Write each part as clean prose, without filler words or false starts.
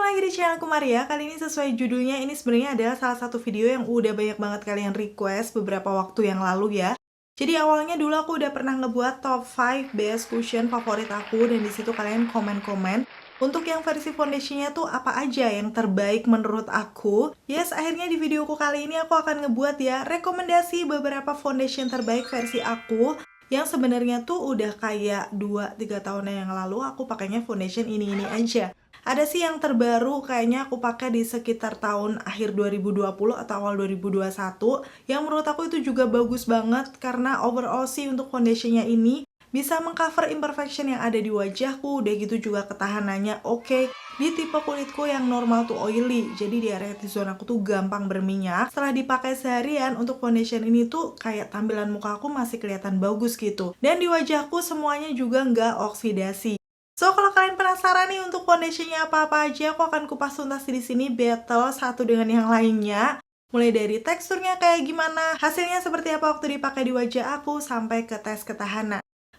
lagi di channelku Maria. Kali ini sesuai judulnya, ini sebenarnya adalah salah satu video yang udah banyak banget kalian request beberapa waktu yang lalu ya. Jadi awalnya dulu aku udah pernah ngebuat top 5 best cushion favorit aku, dan disitu kalian komen-komen untuk yang versi foundationnya tuh apa aja yang terbaik menurut aku. Yes, akhirnya di videoku kali ini aku akan ngebuat ya rekomendasi beberapa foundation terbaik versi aku yang sebenarnya tuh udah kayak 2-3 tahun yang lalu aku pakainya foundation ini aja. Ada sih yang terbaru kayaknya aku pakai di sekitar tahun akhir 2020 atau awal 2021 yang menurut aku itu juga bagus banget karena overall sih untuk foundationnya ini bisa mengcover imperfection yang ada di wajahku, udah gitu juga ketahanannya oke. Di tipe kulitku yang normal tuh oily, jadi di area T-zone aku tuh gampang berminyak. Setelah dipakai seharian untuk foundation ini tuh kayak tampilan muka aku masih kelihatan bagus gitu. Dan di wajahku semuanya juga nggak oksidasi. So, kalau kalian penasaran nih untuk foundationnya apa-apa aja, aku akan kupas tuntas di sini battle satu dengan yang lainnya. Mulai dari teksturnya kayak gimana, hasilnya seperti apa waktu dipakai di wajah aku, sampai ke tes ketahanan.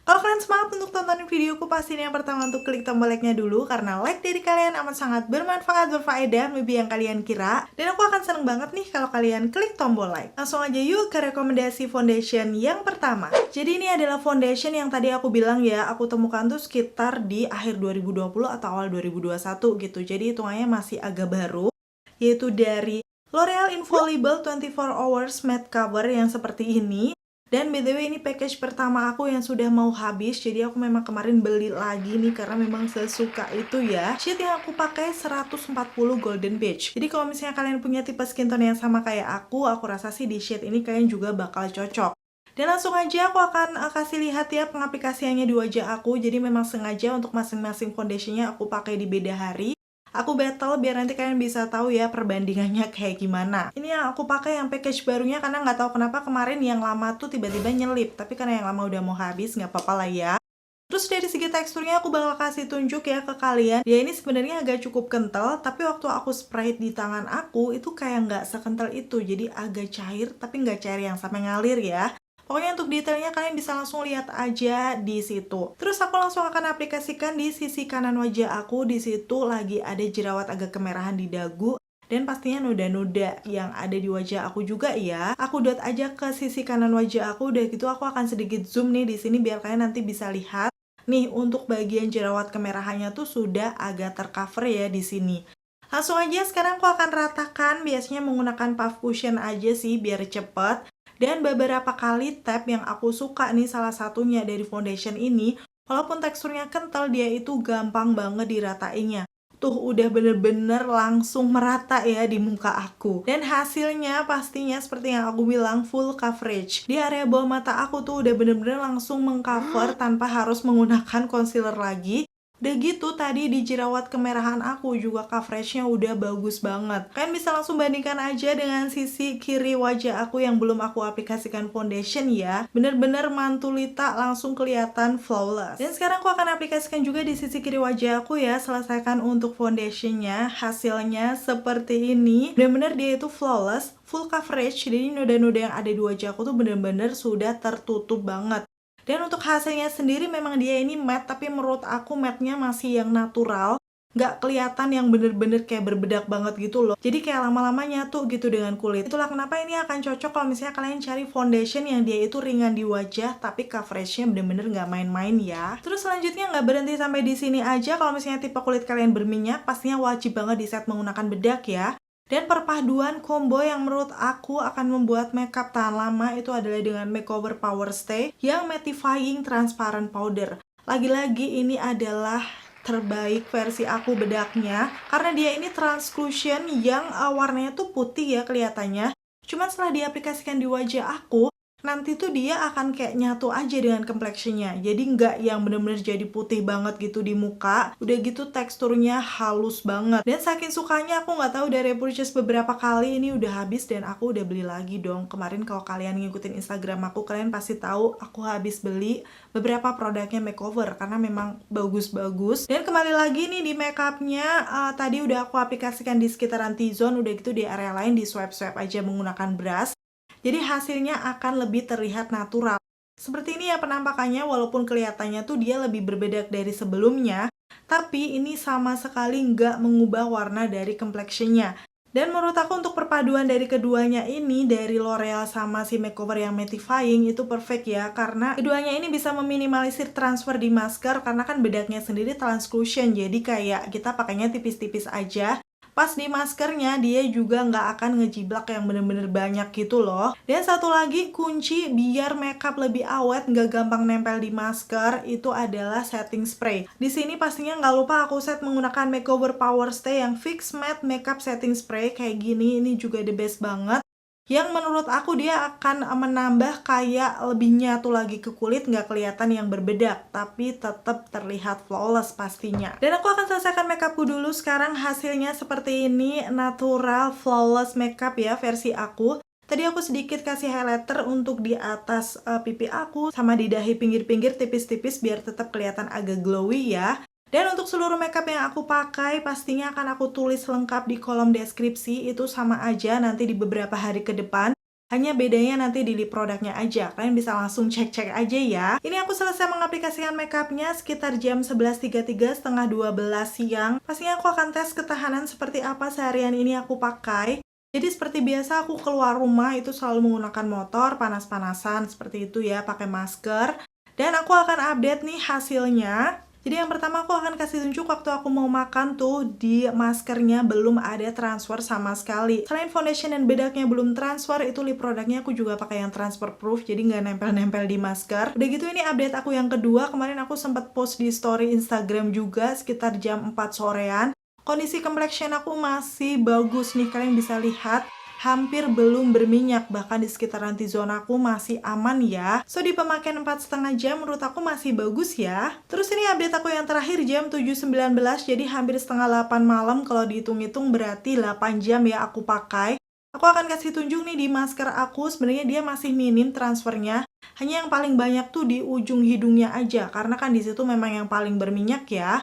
Kalau kalian semangat untuk tontonin videoku, pastiin yang pertama untuk klik tombol like-nya dulu, karena like dari kalian amat sangat bermanfaat, berfaedah, lebih yang kalian kira. Dan aku akan seneng banget nih kalau kalian klik tombol like. Langsung aja yuk ke rekomendasi foundation yang pertama. Jadi ini adalah foundation yang tadi aku bilang ya, aku temukan tuh sekitar di akhir 2020 atau awal 2021 gitu. Jadi hitungannya masih agak baru, yaitu dari L'Oreal Infallible 24 Hours Matte Cover yang seperti ini. Dan BTW ini package pertama aku yang sudah mau habis, jadi aku memang kemarin beli lagi nih karena memang sesuka itu ya. Shade yang aku pakai 140 Golden Beige. Jadi kalau misalnya kalian punya tipe skin tone yang sama kayak aku rasa sih di shade ini kalian juga bakal cocok. Dan langsung aja aku akan kasih lihat ya pengaplikasiannya di wajah aku. Jadi memang sengaja untuk masing-masing foundationnya aku pakai di beda hari. Aku battle biar nanti kalian bisa tahu ya perbandingannya kayak gimana. Ini yang aku pakai yang package barunya karena nggak tahu kenapa kemarin yang lama tuh tiba-tiba nyelip. Tapi karena yang lama udah mau habis, nggak apa-apa lah ya. Terus dari segi teksturnya aku bakal kasih tunjuk ya ke kalian. Dia ini sebenarnya agak cukup kental, tapi waktu aku spray di tangan aku itu kayak nggak sekental itu. Jadi agak cair, tapi nggak cair yang sampai ngalir ya. Pokoknya untuk detailnya kalian bisa langsung lihat aja di situ. Terus aku langsung akan aplikasikan di sisi kanan wajah aku. Di situ lagi ada jerawat agak kemerahan di dagu. Dan pastinya noda-noda yang ada di wajah aku juga ya. Aku dot aja ke sisi kanan wajah aku. Udah gitu aku akan sedikit zoom nih di sini biar kalian nanti bisa lihat. Nih untuk bagian jerawat kemerahannya tuh sudah agak tercover ya di sini. Langsung aja sekarang aku akan ratakan. Biasanya menggunakan puff cushion aja sih biar cepet. Dan beberapa kali tap yang aku suka nih salah satunya dari foundation ini, walaupun teksturnya kental, dia itu gampang banget diratainnya. Tuh udah bener-bener langsung merata ya di muka aku. Dan hasilnya pastinya seperti yang aku bilang full coverage. Di area bawah mata aku tuh udah bener-bener langsung mengcover tanpa harus menggunakan concealer lagi. Udah gitu tadi di jerawat kemerahan aku juga coveragenya udah bagus banget. Kalian bisa langsung bandingkan aja dengan sisi kiri wajah aku yang belum aku aplikasikan foundation ya. Bener-bener mantulita langsung kelihatan flawless. Dan sekarang aku akan aplikasikan juga di sisi kiri wajah aku ya. Selesaikan untuk foundationnya. Hasilnya seperti ini. Bener-bener dia itu flawless, full coverage. Jadi noda-noda yang ada di wajah aku tuh bener-bener sudah tertutup banget. Dan untuk hasilnya sendiri memang dia ini matte, tapi menurut aku matte-nya masih yang natural. Nggak kelihatan yang bener-bener kayak berbedak banget gitu loh. Jadi kayak lama-lama nyatu gitu dengan kulit. Itulah kenapa ini akan cocok kalau misalnya kalian cari foundation yang dia itu ringan di wajah, tapi coveragenya bener-bener nggak main-main ya. Terus selanjutnya nggak berhenti sampai di sini aja. Kalau misalnya tipe kulit kalian berminyak, pastinya wajib banget di set menggunakan bedak ya. Dan perpaduan combo yang menurut aku akan membuat makeup tahan lama itu adalah dengan Makeover Power Stay yang Mattifying Transparent Powder. Lagi-lagi ini adalah terbaik versi aku bedaknya karena dia ini translucent yang warnanya tuh putih ya kelihatannya. Cuman setelah diaplikasikan di wajah aku, nanti tuh dia akan kayak nyatu aja dengan complexionnya. Jadi nggak yang bener-bener jadi putih banget gitu di muka. Udah gitu teksturnya halus banget. Dan saking sukanya aku nggak tahu dari purchase beberapa kali ini udah habis dan aku udah beli lagi dong. Kemarin kalau kalian ngikutin Instagram aku, kalian pasti tahu aku habis beli beberapa produknya makeover karena memang bagus-bagus. Dan kembali lagi nih di makeupnya, tadi udah aku aplikasikan di sekitaran T-zone. Udah gitu di area lain di swipe-swipe aja menggunakan brush. Jadi hasilnya akan lebih terlihat natural. Seperti ini ya penampakannya, walaupun kelihatannya tuh dia lebih berbedak dari sebelumnya. tapi ini sama sekali nggak mengubah warna dari complexionnya. Dan menurut aku untuk perpaduan dari keduanya ini, dari L'Oreal sama si makeover yang mattifying itu perfect ya, karena keduanya ini bisa meminimalisir transfer di masker karena kan bedaknya sendiri transclusion, jadi kayak kita pakainya tipis-tipis aja. Pas di maskernya dia juga nggak akan ngejiblak yang bener-bener banyak gitu loh. Dan satu lagi kunci biar makeup lebih awet, nggak gampang nempel di masker, itu adalah setting spray. Di sini pastinya nggak lupa aku set menggunakan Makeover Power Stay yang Fix Matte Makeup Setting Spray kayak gini. Ini juga the best banget. Yang menurut aku dia akan menambah kayak lebih nyatu lagi ke kulit, nggak kelihatan yang berbedak, tapi tetap terlihat flawless pastinya. Dan aku akan selesaikan makeupku dulu. Sekarang hasilnya seperti ini, natural flawless makeup ya versi aku. Tadi aku sedikit kasih highlighter untuk di atas pipi aku, sama di dahi pinggir-pinggir tipis-tipis biar tetap kelihatan agak glowy ya. Dan untuk seluruh makeup yang aku pakai, pastinya akan aku tulis lengkap di kolom deskripsi, itu sama aja nanti di beberapa hari ke depan. Hanya bedanya nanti di lip produknya aja, kalian bisa langsung cek-cek aja ya. Ini aku selesai mengaplikasikan makeupnya sekitar jam 11.33, setengah 12 siang. Pastinya aku akan tes ketahanan seperti apa seharian ini aku pakai. Jadi seperti biasa aku keluar rumah itu selalu menggunakan motor, panas-panasan seperti itu ya, pakai masker. Dan aku akan update nih hasilnya. Jadi yang pertama aku akan kasih tunjuk waktu aku mau makan tuh, di maskernya belum ada transfer sama sekali. Selain foundation dan bedaknya belum transfer, itu lip produknya aku juga pakai yang transfer proof, jadi nggak nempel-nempel di masker. Udah gitu ini update aku yang kedua, kemarin aku sempat post di story Instagram juga sekitar jam 4 sorean. Kondisi complexion aku masih bagus nih, kalian bisa lihat. Hampir belum berminyak, bahkan di sekitaran T-zone aku masih aman ya. So di pemakaian 4,5 jam menurut aku masih bagus ya. Terus ini update aku yang terakhir jam 7.19, jadi hampir setengah 8 malam, kalau dihitung-hitung berarti 8 jam ya aku pakai. Aku akan kasih tunjuk nih di masker aku, sebenarnya dia masih minim transfernya. Hanya yang paling banyak tuh di ujung hidungnya aja, karena kan di situ memang yang paling berminyak ya.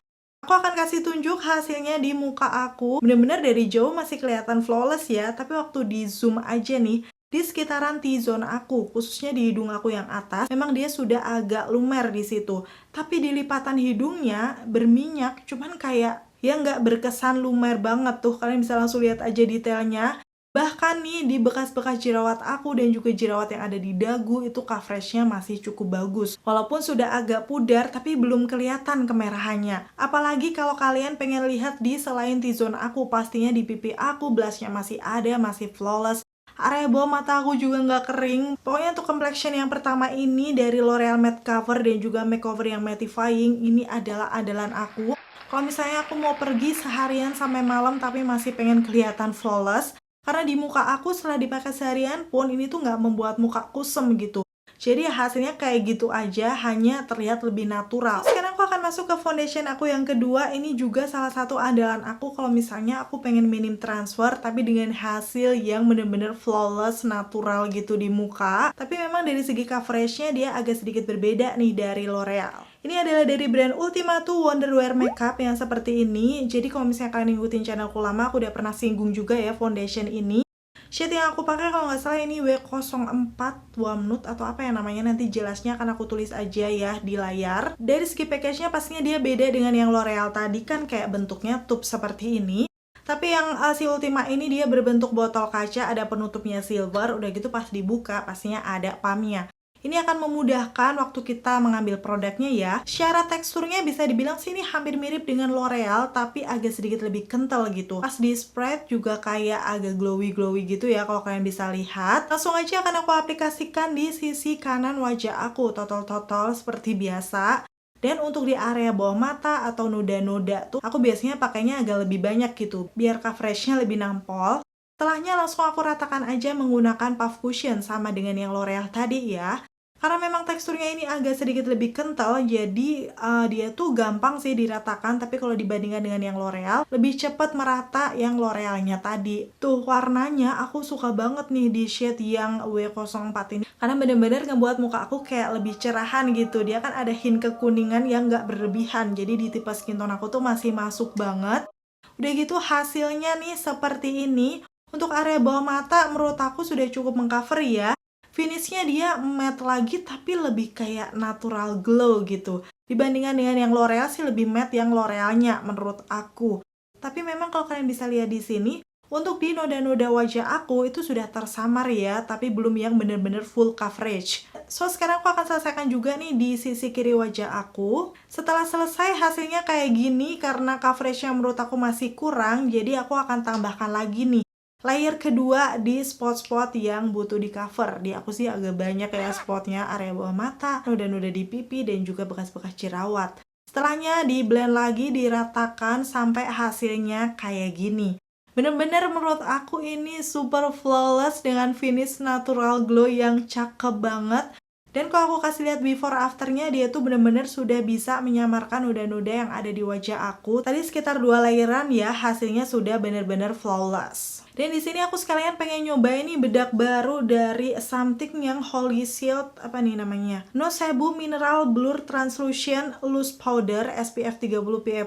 Aku akan kasih tunjuk hasilnya di muka aku. Bener-bener dari jauh masih kelihatan flawless ya, tapi waktu di zoom aja nih, di sekitaran T-zone aku, khususnya di hidung aku yang atas, memang dia sudah agak lumer di situ. Tapi di lipatan hidungnya berminyak, cuman kayak ya nggak berkesan lumer banget tuh. Kalian bisa langsung lihat aja detailnya. Bahkan nih di bekas-bekas jerawat aku dan juga jerawat yang ada di dagu itu coveragenya masih cukup bagus. Walaupun sudah agak pudar tapi belum kelihatan kemerahannya. Apalagi kalau kalian pengen lihat di selain T-zone aku, pastinya di pipi aku blushnya masih ada, masih flawless. Area bawah mata aku juga nggak kering. Pokoknya untuk complexion yang pertama ini dari L'Oreal Matte Cover dan juga makeover yang mattifying, ini adalah andalan aku. Kalau misalnya aku mau pergi seharian sampai malam tapi masih pengen kelihatan flawless, karena di muka aku setelah dipakai seharian pun ini tuh nggak membuat muka kusem gitu. Jadi hasilnya kayak gitu aja, hanya terlihat lebih natural. Sekarang aku akan masuk ke foundation aku yang kedua. Ini juga salah satu andalan aku kalau misalnya aku pengen minim transfer tapi dengan hasil yang bener-bener flawless, natural gitu di muka. Tapi memang dari segi coveragenya dia agak sedikit berbeda nih dari L'Oreal. Ini adalah dari brand Ultimatu Wonderwear Makeup yang seperti ini. Jadi kalau misalnya kalian ngikutin channelku lama, aku udah pernah singgung juga ya foundation ini. Shade yang aku pakai kalau nggak salah ini W04 Warm Nude atau apa ya namanya, nanti jelasnya akan aku tulis aja ya di layar. Dari segi package-nya pastinya dia beda dengan yang L'Oreal tadi, kan kayak bentuknya tube seperti ini. Tapi yang si Ultima ini dia berbentuk botol kaca, ada penutupnya silver, udah gitu pas dibuka pastinya ada pamnya. Ini akan memudahkan waktu kita mengambil produknya ya. Secara teksturnya bisa dibilang sih ini hampir mirip dengan L'Oreal, tapi agak sedikit lebih kental gitu. Pas di spread juga kayak agak glowy-glowy gitu ya kalau kalian bisa lihat. Langsung aja akan aku aplikasikan di sisi kanan wajah aku, totol-totol seperti biasa. Dan untuk di area bawah mata atau noda-noda tuh, aku biasanya pakainya agak lebih banyak gitu, biar coveragenya lebih nampol. Setelahnya langsung aku ratakan aja menggunakan puff cushion sama dengan yang L'Oreal tadi ya. Karena memang teksturnya ini agak sedikit lebih kental, jadi dia tuh gampang sih diratakan. Tapi kalau dibandingkan dengan yang L'Oreal, lebih cepat merata yang L'Orealnya tadi. Tuh warnanya aku suka banget nih di shade yang W04 ini. Karena bener-bener ngebuat muka aku kayak lebih cerahan gitu. Dia kan ada hint kekuningan yang nggak berlebihan, jadi di tipe skin tone aku tuh masih masuk banget. Udah gitu hasilnya nih seperti ini. Untuk area bawah mata menurut aku sudah cukup mengcover ya. finishnya dia matte lagi tapi lebih kayak natural glow gitu. Dibandingkan dengan yang L'Oreal sih lebih matte yang L'Orealnya menurut aku. Tapi memang kalau kalian bisa lihat di sini, untuk di noda-noda wajah aku itu sudah tersamar ya, tapi belum yang bener-bener full coverage. So sekarang aku akan selesaikan juga nih di sisi kiri wajah aku. Setelah selesai hasilnya kayak gini, karena coveragenya menurut aku masih kurang, jadi aku akan tambahkan lagi nih layer kedua di spot-spot yang butuh di cover. Di aku sih agak banyak ya spotnya, area bawah mata, noda-noda di pipi, dan juga bekas-bekas jerawat. Setelahnya di blend lagi, diratakan sampai hasilnya kayak gini. Bener-bener menurut aku ini super flawless dengan finish natural glow yang cakep banget. Dan kalau aku kasih lihat before afternya, dia tuh bener-bener sudah bisa menyamarkan noda-noda yang ada di wajah aku. Tadi sekitar 2 layeran ya, hasilnya sudah bener-bener flawless. Dan di sini aku sekalian pengen nyobain nih bedak baru dari Something yang Holy Shield, apa nih namanya? Nocebo Mineral Blur Translucent Loose Powder SPF 30 PA++.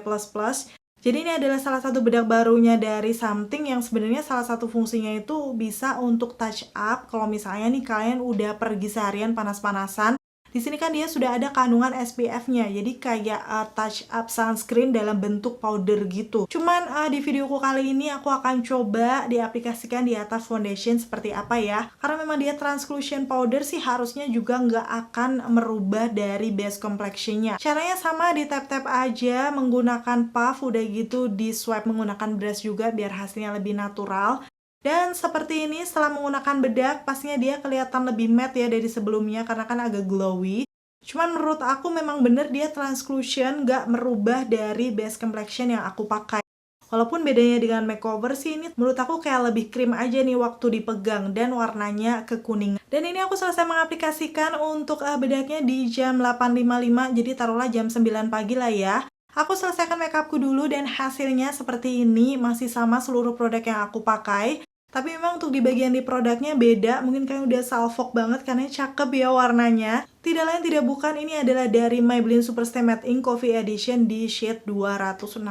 Jadi ini adalah salah satu bedak barunya dari Something yang sebenarnya salah satu fungsinya itu bisa untuk touch up kalau misalnya nih kalian udah pergi seharian panas-panasan. Di sini kan dia sudah ada kandungan SPF-nya, jadi kayak touch up sunscreen dalam bentuk powder gitu. Cuman di videoku kali ini aku akan coba diaplikasikan di atas foundation seperti apa ya. Karena memang dia translucent powder sih harusnya juga nggak akan merubah dari base complexion-nya. Caranya sama, di tap-tap aja menggunakan puff, udah gitu di swipe menggunakan brush juga biar hasilnya lebih natural. Dan seperti ini setelah menggunakan bedak, pastinya dia kelihatan lebih matte ya dari sebelumnya karena kan agak glowy. Cuman menurut aku memang bener dia translucent, gak merubah dari base complexion yang aku pakai. Walaupun bedanya dengan makeover sih, ini menurut aku kayak lebih krim aja nih waktu dipegang dan warnanya kekuningan. Dan ini aku selesai mengaplikasikan untuk bedaknya di jam 8.55, jadi taruhlah jam 9 pagi lah ya. Aku selesaikan makeupku dulu dan hasilnya seperti ini, masih sama seluruh produk yang aku pakai. Tapi memang untuk di bagian di produknya beda, mungkin kalian udah salfok banget karena cakep ya warnanya. Tidak lain tidak bukan, ini adalah dari Maybelline Superstay Matte Ink Coffee Edition di shade 260.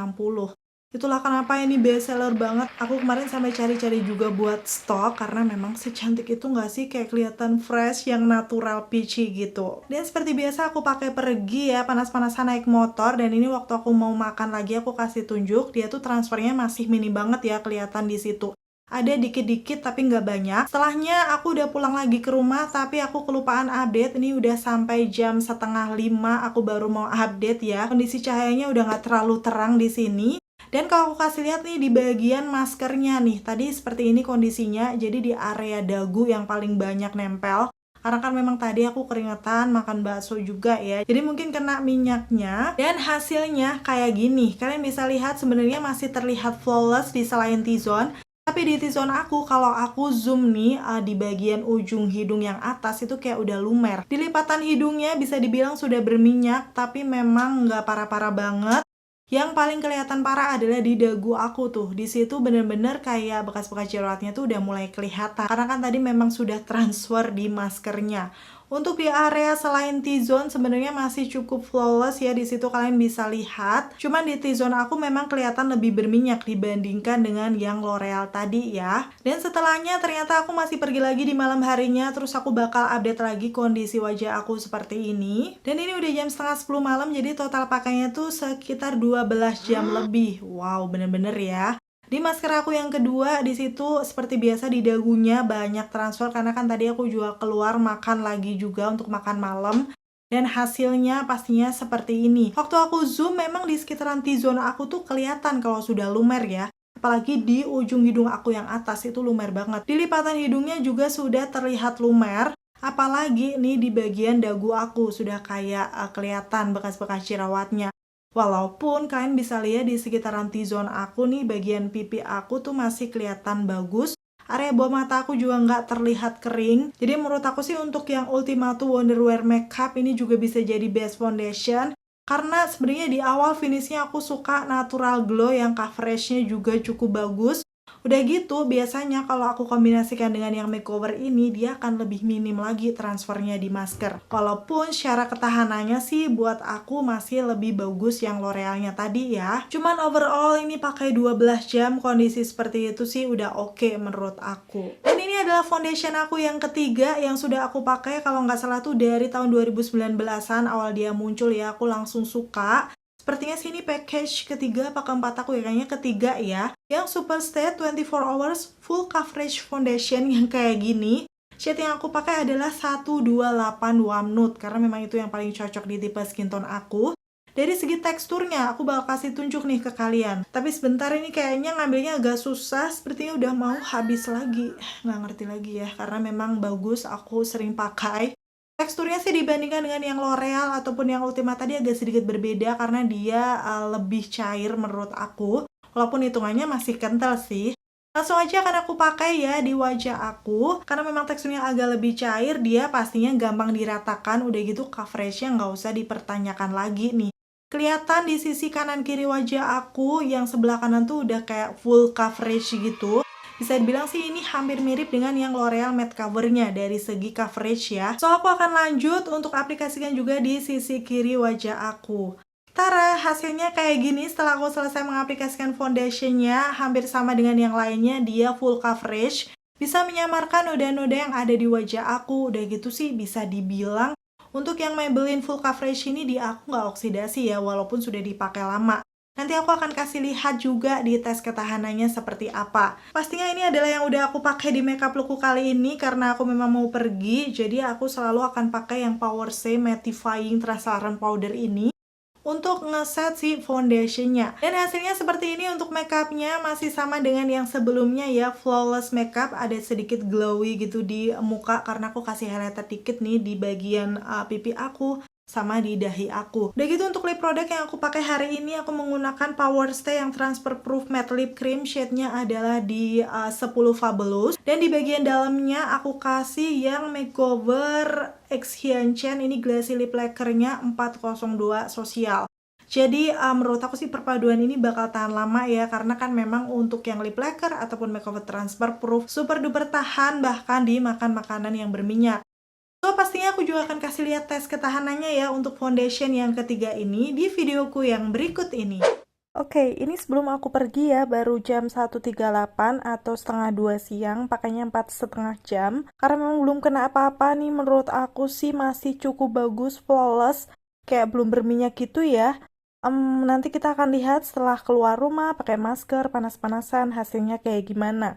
Itulah kenapa ini best seller banget. Aku kemarin sampai cari-cari juga buat stok karena memang secantik itu nggak sih, kayak kelihatan fresh yang natural peachy gitu. Dan seperti biasa aku pakai pergi ya, panas-panasan naik motor, dan ini waktu aku mau makan lagi aku kasih tunjuk, dia tuh transfernya masih mini banget ya kelihatan di situ. Ada dikit-dikit tapi nggak banyak. Setelahnya aku udah pulang lagi ke rumah, tapi aku kelupaan update. Ini udah sampai jam 4:30 aku baru mau update ya. Kondisi cahayanya udah nggak terlalu terang di sini. Dan kalau aku kasih lihat nih di bagian maskernya nih, tadi seperti ini kondisinya. Jadi di area dagu yang paling banyak nempel. Karena kan memang tadi aku keringetan makan bakso juga ya. Jadi mungkin kena minyaknya. Dan hasilnya kayak gini. Kalian bisa lihat sebenarnya masih terlihat flawless di selain T-zone. Tapi di T-zone aku, kalau aku zoom nih di bagian ujung hidung yang atas itu kayak udah lumer. Di lipatan hidungnya bisa dibilang sudah berminyak, tapi memang nggak parah-parah banget. Yang paling kelihatan parah adalah di dagu aku tuh. Di situ bener-bener kayak bekas-bekas jerawatnya tuh udah mulai kelihatan. Karena kan tadi memang sudah transfer di maskernya. Untuk di area selain T-zone sebenarnya masih cukup flawless ya, di situ kalian bisa lihat. Cuman di T-zone aku memang kelihatan lebih berminyak dibandingkan dengan yang L'Oreal tadi ya. Dan setelahnya ternyata aku masih pergi lagi di malam harinya, terus aku bakal update lagi kondisi wajah aku seperti ini. Dan ini udah jam setengah 10 malam, jadi total pakainya tuh sekitar 12 jam lebih. Wow, bener-bener ya. Di masker aku yang kedua, di situ seperti biasa di dagunya banyak transfer karena kan tadi aku juga keluar makan lagi juga untuk makan malam. Dan hasilnya pastinya seperti ini. Waktu aku zoom memang di sekitaran T-zone aku tuh kelihatan kalau sudah lumer ya. Apalagi di ujung hidung aku yang atas itu lumer banget. Di lipatan hidungnya juga sudah terlihat lumer. Apalagi nih di bagian dagu aku sudah kayak kelihatan bekas-bekas jerawatnya. Walaupun kalian bisa lihat di sekitaran T-zone aku nih, bagian pipi aku tuh masih kelihatan bagus. Area bawah mata aku juga nggak terlihat kering. Jadi menurut aku sih untuk yang Ultimato Wonderwear Makeup ini juga bisa jadi best foundation. Karena sebenarnya di awal finishnya aku suka natural glow yang coveragenya juga cukup bagus. Udah gitu, biasanya kalau aku kombinasikan dengan yang makeover ini, dia akan lebih minim lagi transfernya di masker. Walaupun secara ketahanannya sih buat aku masih lebih bagus yang L'Orealnya tadi ya. Cuman overall ini pakai 12 jam kondisi seperti itu sih udah oke menurut aku. Dan ini adalah foundation aku yang ketiga yang sudah aku pakai kalau nggak salah tuh dari tahun 2019-an awal dia muncul ya, aku langsung suka. Sepertinya sini package ketiga apa keempat aku ya, kayaknya ketiga ya. Yang Super Stay 24 Hours Full Coverage Foundation yang kayak gini. Shade yang aku pakai adalah 128 Warm Nude karena memang itu yang paling cocok di tipe skin tone aku. Dari segi teksturnya, aku bakal kasih tunjuk nih ke kalian. Tapi sebentar ini kayaknya ngambilnya agak susah, sepertinya udah mau habis lagi. Nggak ngerti lagi ya, karena memang bagus, aku sering pakai. Teksturnya sih dibandingkan dengan yang L'Oreal ataupun yang Ultima tadi agak sedikit berbeda karena dia lebih cair menurut aku. Walaupun hitungannya masih kental sih. Langsung aja akan aku pakai ya di wajah aku. Karena memang teksturnya agak lebih cair, dia pastinya gampang diratakan. Udah gitu coveragenya nggak usah dipertanyakan lagi nih. Kelihatan di sisi kanan kiri wajah aku yang sebelah kanan tuh udah kayak full coverage gitu. Bisa dibilang sih ini hampir mirip dengan yang L'Oreal matte covernya dari segi coverage ya. So aku akan lanjut untuk aplikasikan juga di sisi kiri wajah aku. Tara, hasilnya kayak gini setelah aku selesai mengaplikasikan foundationnya, hampir sama dengan yang lainnya, dia full coverage. Bisa menyamarkan noda-noda yang ada di wajah aku, udah gitu sih bisa dibilang untuk yang Maybelline full coverage ini di aku nggak oksidasi ya, walaupun sudah dipakai lama. Nanti aku akan kasih lihat juga di tes ketahanannya seperti apa. Pastinya ini adalah yang udah aku pakai di makeup lookku kali ini karena aku memang mau pergi. Jadi aku selalu akan pakai yang Power Stay Mattifying Transparent Powder ini untuk ngeset si foundationnya. Dan hasilnya seperti ini untuk makeupnya masih sama dengan yang sebelumnya ya, flawless makeup, ada sedikit glowy gitu di muka karena aku kasih highlighter dikit nih di bagian pipi aku sama di dahi aku. Udah gitu untuk lip product yang aku pakai hari ini, aku menggunakan Power Stay yang Transfer Proof Matte Lip Cream, shade-nya adalah di 10 Fabulous. Dan di bagian dalamnya aku kasih yang Makeover X Hyunchen, ini Glassy Lip Lacquer-nya 402 Social. Jadi menurut aku sih perpaduan ini bakal tahan lama ya, karena kan memang untuk yang lip lacquer ataupun makeover transfer proof super duper tahan bahkan dimakan makanan yang berminyak. So, pastinya aku juga akan kasih lihat tes ketahanannya ya untuk foundation yang ketiga ini di videoku yang berikut ini. Oke, ini sebelum aku pergi ya, baru jam 1.38 atau setengah 2 siang, pakainya 4,5 jam. Karena memang belum kena apa-apa nih, menurut aku sih masih cukup bagus, flawless, kayak belum berminyak gitu ya. Nanti kita akan lihat setelah keluar rumah, pakai masker, panas-panasan, hasilnya kayak gimana.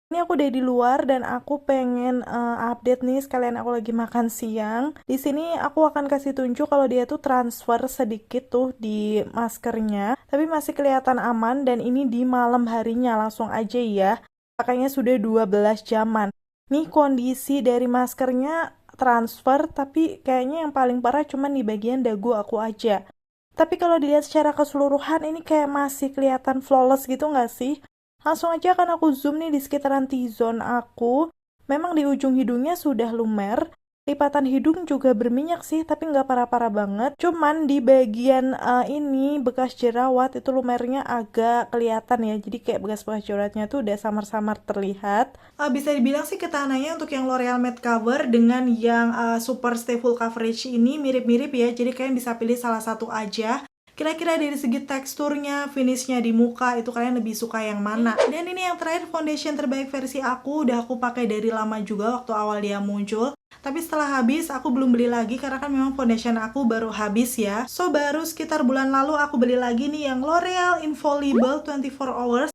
Ini aku udah di luar dan aku pengen update nih, sekalian aku lagi makan siang. Di sini aku akan kasih tunjuk kalau dia tuh transfer sedikit tuh di maskernya, tapi masih kelihatan aman dan ini di malam harinya langsung aja ya. Pakainya sudah 12 jaman. Nih kondisi dari maskernya transfer, tapi kayaknya yang paling parah cuman di bagian dagu aku aja. Tapi kalau dilihat secara keseluruhan ini kayak masih kelihatan flawless gitu nggak sih? Langsung aja akan aku zoom nih di sekitaran T-zone aku. Memang di ujung hidungnya sudah lumer. Lipatan hidung juga berminyak sih, tapi nggak parah-parah banget. Cuman di bagian ini, bekas jerawat itu lumernya agak kelihatan ya. Jadi kayak bekas-bekas jerawatnya tuh udah samar-samar terlihat. Bisa dibilang sih ketahanannya untuk yang L'Oreal Matte Cover dengan yang Super Stay Full Coverage ini mirip-mirip ya. Jadi kalian bisa pilih salah satu aja. Kira-kira dari segi teksturnya, finishnya di muka, itu kalian lebih suka yang mana? Dan ini yang terakhir, foundation terbaik versi aku. Udah aku pakai dari lama juga waktu awal dia muncul. Tapi setelah habis, aku belum beli lagi karena kan memang foundation aku baru habis ya. So, baru sekitar bulan lalu aku beli lagi nih yang L'Oreal Infallible 24 Hours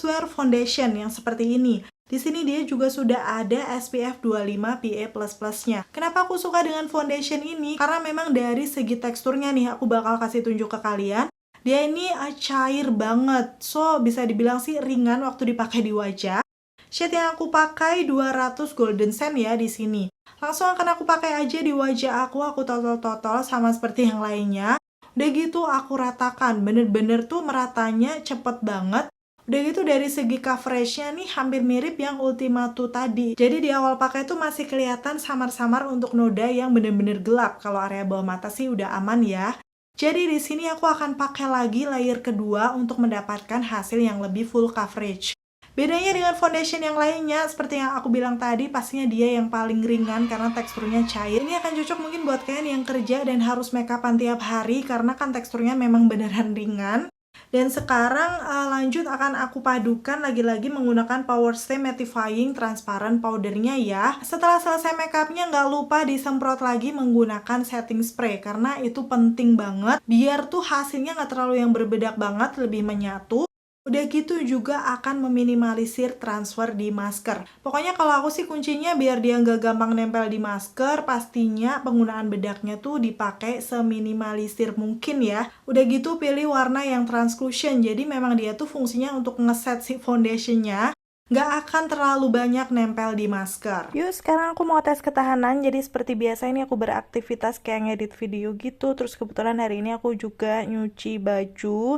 Wear Foundation yang seperti ini. Di sini dia juga sudah ada SPF 25 PA++-nya. Kenapa aku suka dengan foundation ini? Karena memang dari segi teksturnya nih, aku bakal kasih tunjuk ke kalian. Dia ini cair banget. So, bisa dibilang sih ringan waktu dipakai di wajah. Shade yang aku pakai 200 Golden Sand ya di sini. Langsung akan aku pakai aja di wajah aku totol-totol sama seperti yang lainnya. Udah gitu aku ratakan, bener-bener tuh meratanya cepet banget. Udah gitu dari segi coveragenya nih hampir mirip yang Ultima 2 tadi. Jadi di awal pakai tuh masih kelihatan samar-samar untuk noda yang bener-bener gelap. Kalau area bawah mata sih udah aman ya. Jadi di sini aku akan pakai lagi layer kedua untuk mendapatkan hasil yang lebih full coverage. Bedanya dengan foundation yang lainnya, seperti yang aku bilang tadi, pastinya dia yang paling ringan karena teksturnya cair. Ini akan cocok mungkin buat kalian yang kerja dan harus makeupan tiap hari karena kan teksturnya memang beneran ringan. Dan sekarang lanjut akan aku padukan lagi-lagi menggunakan Power Stay Mattifying Transparent Powdernya ya. Setelah selesai makeupnya nggak lupa disemprot lagi menggunakan setting spray karena itu penting banget biar tuh hasilnya nggak terlalu yang berbedak banget, lebih menyatu. Udah gitu juga akan meminimalisir transfer di masker. Pokoknya kalau aku sih kuncinya biar dia nggak gampang nempel di masker, pastinya penggunaan bedaknya tuh dipakai seminimalisir mungkin ya. Udah gitu pilih warna yang translucent, jadi memang dia tuh fungsinya untuk ngeset si foundationnya, nggak akan terlalu banyak nempel di masker. Yuk sekarang aku mau tes ketahanan. Jadi seperti biasa ini aku beraktivitas kayak ngedit video gitu. Terus kebetulan hari ini aku juga nyuci baju.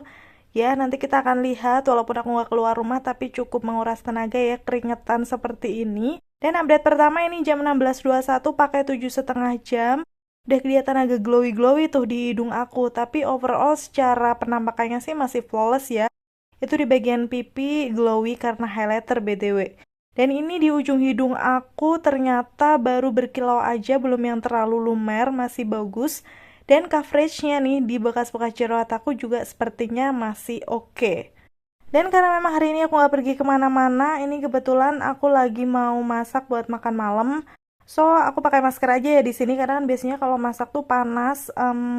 Ya, nanti kita akan lihat walaupun aku nggak keluar rumah tapi cukup menguras tenaga ya, keringetan seperti ini. Dan update pertama ini jam 16.21 pakai 7,5 jam. Udah kelihatan agak glowy-glowy tuh di hidung aku, tapi overall secara penampakannya sih masih flawless ya. Itu di bagian pipi glowy karena highlighter BTW. Dan ini di ujung hidung aku ternyata baru berkilau aja, belum yang terlalu lumer, masih bagus. Dan coveragenya nih di bekas-bekas jerawat aku juga sepertinya masih oke. Dan karena memang hari ini aku nggak pergi kemana-mana, ini kebetulan aku lagi mau masak buat makan malam. So, aku pakai masker aja ya di sini karena kan biasanya kalau masak tuh panas,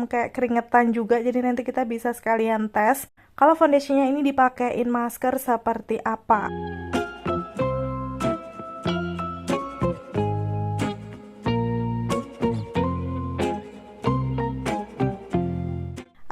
kayak keringetan juga. Jadi nanti kita bisa sekalian tes kalau foundationnya ini dipakein masker seperti apa.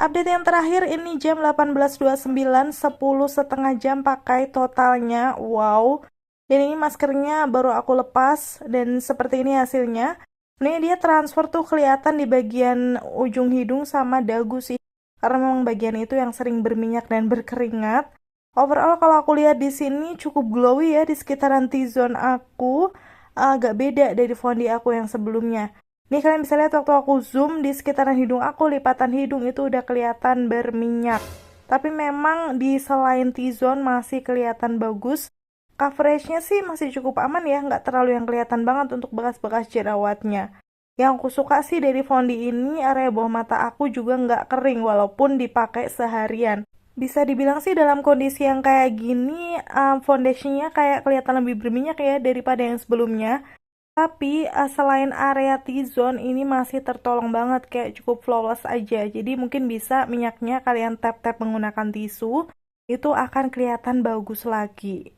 Update yang terakhir ini jam 18.29, 10,5 jam pakai totalnya. Wow. Dan ini maskernya baru aku lepas dan seperti ini hasilnya. Ini dia transfer tuh kelihatan di bagian ujung hidung sama dagu sih. Karena memang bagian itu yang sering berminyak dan berkeringat. Overall kalau aku lihat di sini cukup glowy ya di sekitaran T-zone aku. Agak beda dari foundation aku yang sebelumnya. Nih kalian bisa lihat waktu aku zoom di sekitaran hidung aku, lipatan hidung itu udah kelihatan berminyak. Tapi memang di selain T-zone masih kelihatan bagus. Coveragenya sih masih cukup aman ya, nggak terlalu yang kelihatan banget untuk bekas-bekas jerawatnya. Yang aku suka sih dari foundation ini, area bawah mata aku juga nggak kering walaupun dipakai seharian. Bisa dibilang sih dalam kondisi yang kayak gini, foundationnya kayak kelihatan lebih berminyak ya daripada yang sebelumnya. Tapi selain area T-zone ini masih tertolong banget, kayak cukup flawless aja. Jadi mungkin bisa minyaknya kalian tap-tap menggunakan tisu, itu akan kelihatan bagus lagi.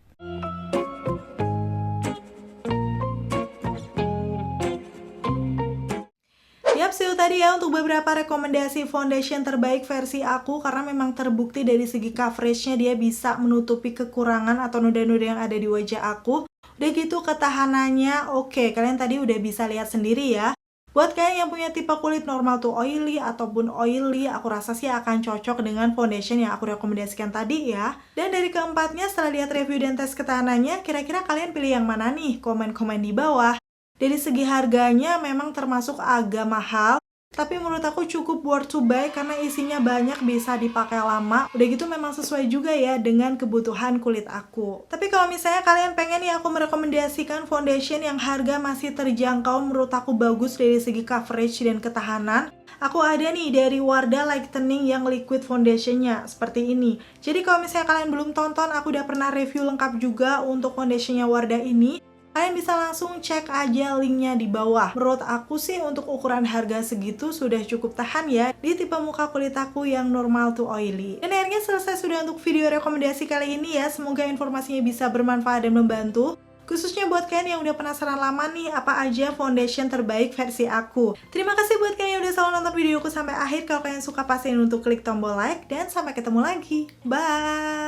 Yap, itu tadi ya untuk beberapa rekomendasi foundation terbaik versi aku karena memang terbukti dari segi coveragenya dia bisa menutupi kekurangan atau noda-noda yang ada di wajah aku. Udah gitu ketahanannya oke, kalian tadi udah bisa lihat sendiri ya. Buat kalian yang punya tipe kulit normal to oily ataupun oily, aku rasa sih akan cocok dengan foundation yang aku rekomendasikan tadi ya. Dan dari keempatnya setelah lihat review dan tes ketahanannya, kira-kira kalian pilih yang mana nih? Komen-komen di bawah. Dari segi harganya memang termasuk agak mahal, tapi menurut aku cukup worth to buy karena isinya banyak, bisa dipakai lama. Udah gitu memang sesuai juga ya dengan kebutuhan kulit aku. Tapi kalau misalnya kalian pengen nih aku merekomendasikan foundation yang harga masih terjangkau, menurut aku bagus dari segi coverage dan ketahanan, aku ada nih dari Wardah Lightening yang liquid foundationnya seperti ini. Jadi kalau misalnya kalian belum tonton, aku udah pernah review lengkap juga untuk foundationnya Wardah ini. Kalian bisa langsung cek aja linknya di bawah. Menurut aku sih untuk ukuran harga segitu sudah cukup tahan ya di tipe muka kulit aku yang normal to oily. Dan akhirnya selesai sudah untuk video rekomendasi kali ini ya. Semoga informasinya bisa bermanfaat dan membantu. Khususnya buat kalian yang udah penasaran lama nih apa aja foundation terbaik versi aku. Terima kasih buat kalian yang udah selalu nonton videoku sampai akhir. Kalau kalian suka pastiin untuk klik tombol like dan sampai ketemu lagi. Bye!